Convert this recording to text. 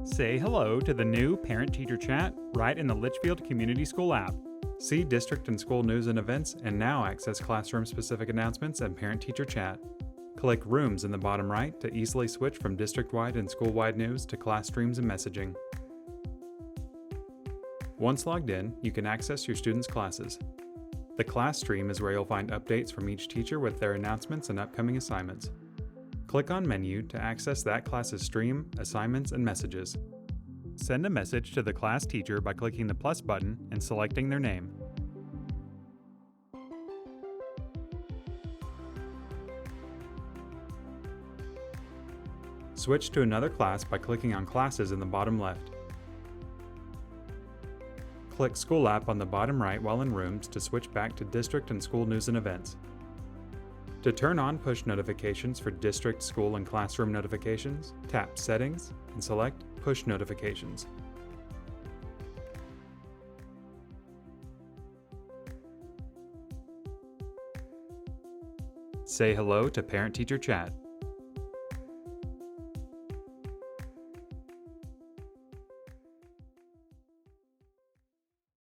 Say hello to the new Parent-Teacher Chat right in the Litchfield Community School app. See district and school news and events, and now access classroom-specific announcements and Parent-Teacher Chat. Click Rooms in the bottom right to easily switch from district-wide and school-wide news to class streams and messaging. Once logged in, you can access your students' classes. The class stream is where you'll find updates from each teacher with their announcements and upcoming assignments. Click on Menu to access that class's stream, assignments, and messages. Send a message to the class teacher by clicking the plus button and selecting their name. Switch to another class by clicking on Classes in the bottom left. Click School App on the bottom right while in Rooms to switch back to district and school news and events. To turn on push notifications for district, school, and classroom notifications, tap Settings and select Push Notifications. Say hello to Parent-Teacher Chat.